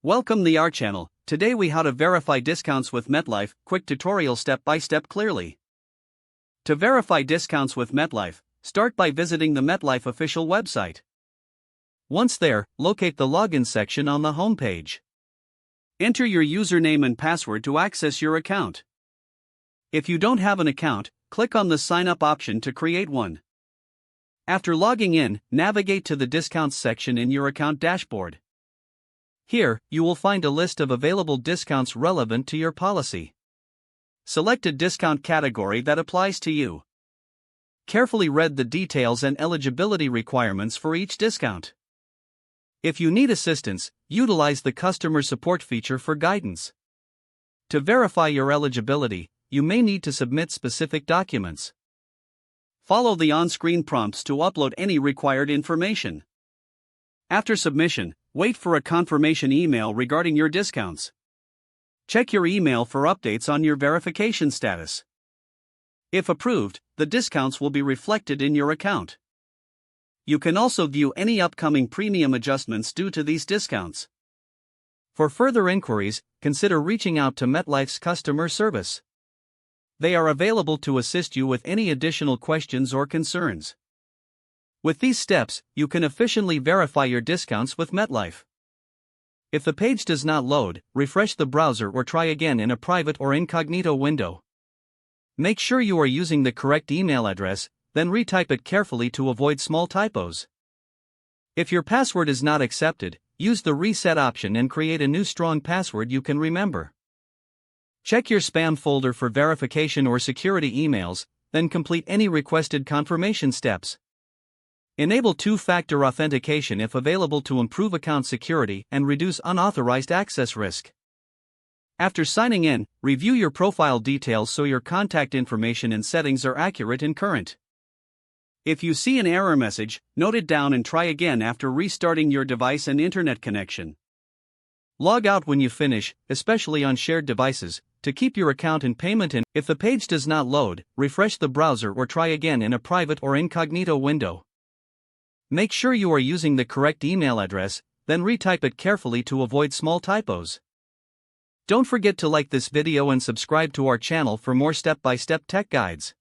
Welcome to our channel. Today we how to verify discounts with MetLife, quick tutorial step by step clearly. To verify discounts with MetLife, start by visiting the MetLife official website. Once there, locate the login section on the home page. Enter your username and password to access your account. If you don't have an account, click on the sign up option to create one. After logging in, navigate to the discounts section in your account dashboard. Here, you will find a list of available discounts relevant to your policy. Select a discount category that applies to you. Carefully read the details and eligibility requirements for each discount. If you need assistance, utilize the customer support feature for guidance. To verify your eligibility, you may need to submit specific documents. Follow the on-screen prompts to upload any required information. After submission, wait for a confirmation email regarding your discounts. Check your email for updates on your verification status. If approved, the discounts will be reflected in your account. You can also view any upcoming premium adjustments due to these discounts. For further inquiries, consider reaching out to MetLife's customer service. They are available to assist you with any additional questions or concerns. With these steps, you can efficiently verify your discounts with MetLife. If the page does not load, refresh the browser or try again in a private or incognito window. Make sure you are using the correct email address, then retype it carefully to avoid small typos. If your password is not accepted, use the reset option and create a new strong password you can remember. Check your spam folder for verification or security emails, then complete any requested confirmation steps. Enable two-factor authentication if available to improve account security and reduce unauthorized access risk. After signing in, review your profile details so your contact information and settings are accurate and current. If you see an error message, note it down and try again after restarting your device and internet connection. Log out when you finish, especially on shared devices, to keep your account in payment and if the page does not load, refresh the browser or try again in a private or incognito window. Make sure you are using the correct email address, then retype it carefully to avoid small typos. Don't forget to like this video and subscribe to our channel for more step-by-step tech guides.